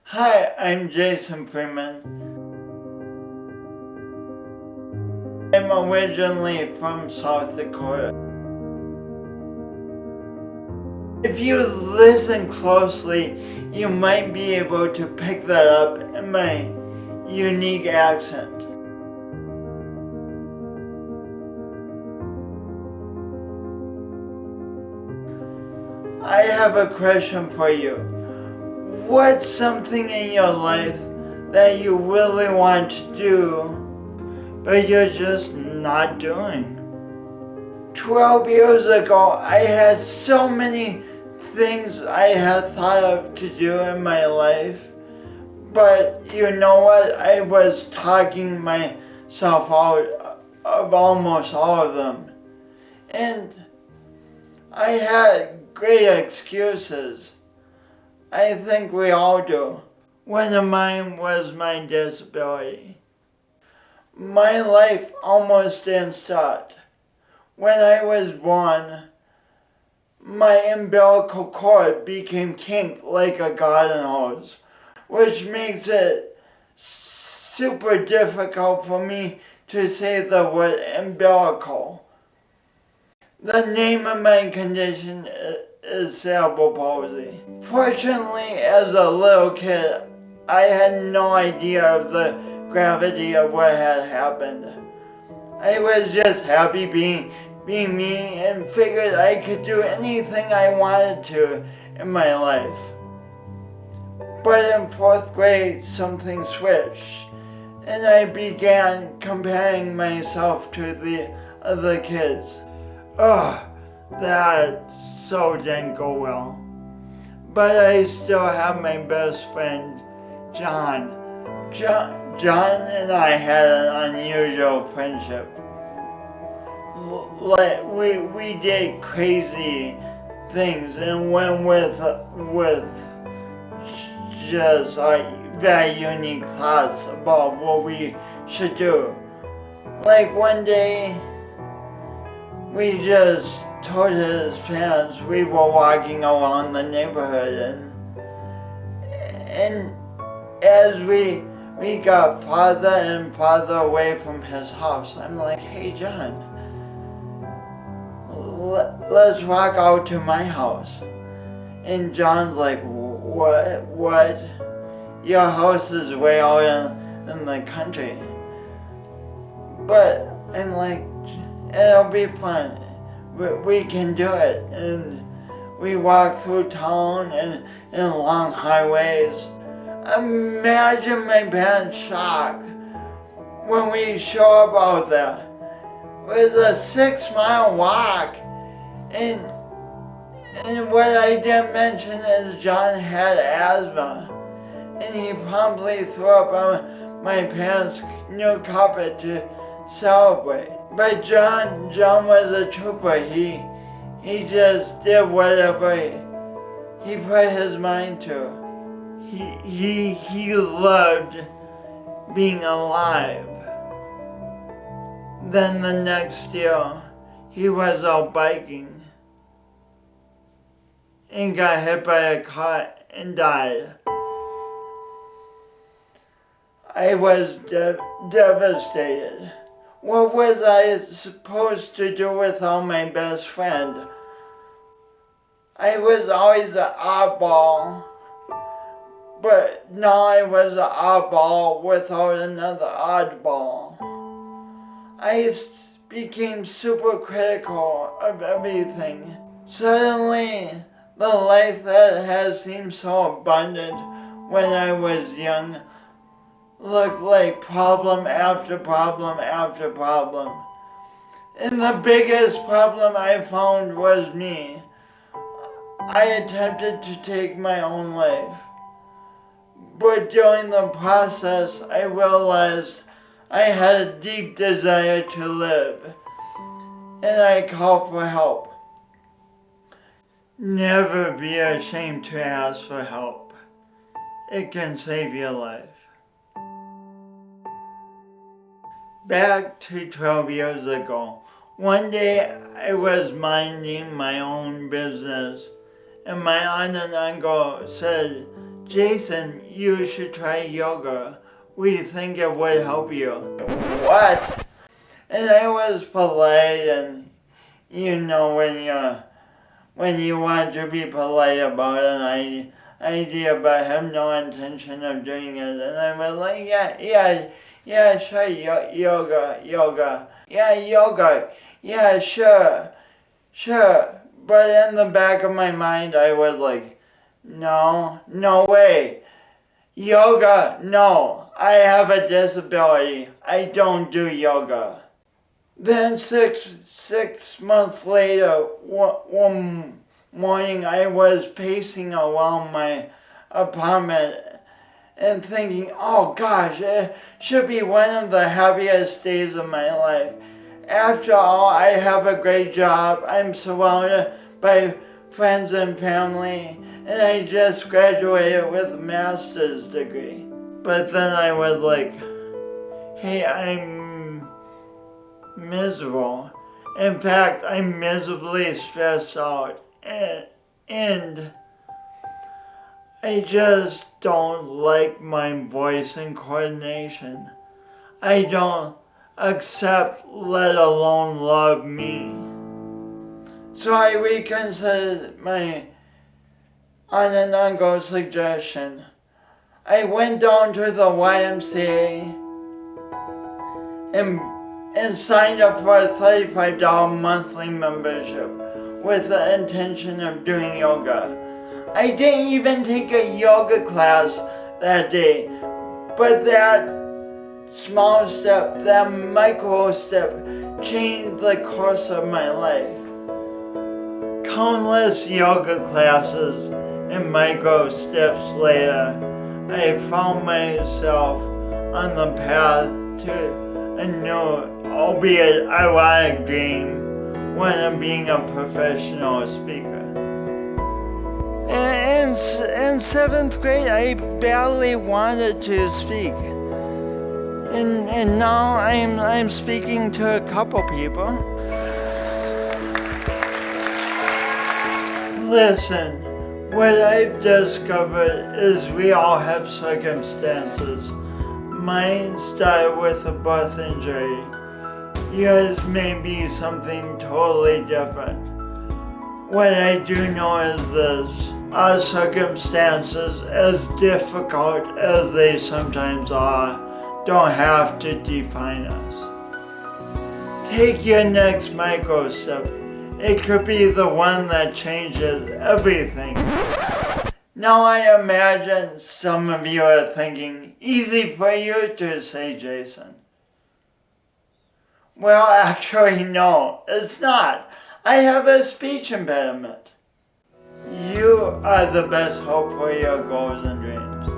Hi, I'm Jason Freeman. I'm originally from South Dakota. If you listen closely, you might be able to pick that up in my unique accent. I have a question for you. What's something in your life that you really want to do, but you're just not doing? 12 years ago, I had so many things I had thought of to do in my life, but you know what? I was talking myself out of almost all of them. And I had great excuses. I think we all do. One of mine was my disability. My life almost didn't start. When I was born, my umbilical cord became kinked like a garden hose, which makes it super difficult for me to say the word umbilical. The name of my condition is cerebral palsy. Fortunately, as a little kid, I had no idea of the gravity of what had happened. I was just happy being me and figured I could do anything I wanted to in my life. But in 4th grade, something switched, and I began comparing myself to the other kids. That so didn't go well. But I still have my best friend, John. John and I had an unusual friendship. Like we did crazy things and went with just very unique thoughts about what we should do. Like one day, we just told his parents we were walking around the neighborhood and as we got farther and farther away from his house, I'm like, hey John, let's walk out to my house. And John's like, what? Your house is way out in the country. But I'm like, it'll be fun. We can do it. And we walk through town and along highways. Imagine my parents' shock when we show up out there. It was a 6-mile walk. And what I didn't mention is John had asthma. And he promptly threw up on my parents' new carpet to celebrate. But John was a trooper. He just did whatever he put his mind to. He loved being alive. Then the next year, he was out biking and got hit by a car and died. I was devastated. What was I supposed to do without my best friend? I was always an oddball, but now I was an oddball without another oddball. I became super critical of everything. Suddenly, the life that had seemed so abundant when I was young looked like problem after problem after problem. And the biggest problem I found was me. I attempted to take my own life. But during the process, I realized I had a deep desire to live. And I called for help. Never be ashamed to ask for help. It can save your life. Back to 12 years ago, one day I was minding my own business and my aunt and uncle said Jason, you should try yoga. We think it would help you. What? And I was polite, and you know when you want to be polite about an idea but have no intention of doing it. And I was like, yeah, sure, yoga. Yeah, sure. But in the back of my mind, I was like, no way. Yoga, no. I have a disability. I don't do yoga. Then six months later, one morning, I was pacing around my apartment and thinking, oh gosh, it should be one of the happiest days of my life. After all, I have a great job. I'm surrounded by friends and family, and I just graduated with a master's degree. But then I was like, hey, I'm miserable. In fact, I'm miserably stressed out, and I just don't like my voice and coordination. I don't accept, let alone love me. So I reconsidered my aunt and uncle's suggestion. I went down to the YMCA and signed up for a $35 monthly membership with the intention of doing yoga. I didn't even take a yoga class that day, but that small step, that micro step, changed the course of my life. Countless yoga classes and micro steps later, I found myself on the path to a new, albeit ironic dream, one of being a professional speaker. In 7th grade, I barely wanted to speak. And now I'm speaking to a couple people. Listen, what I've discovered is we all have circumstances. Mine started with a birth injury. Yours may be something totally different. What I do know is this: our circumstances, as difficult as they sometimes are, don't have to define us. Take your next micro step. It could be the one that changes everything. Now I imagine some of you are thinking, easy for you to say, Jason. Well, actually, no, it's not. I have a speech impediment. You are the best hope for your goals and dreams.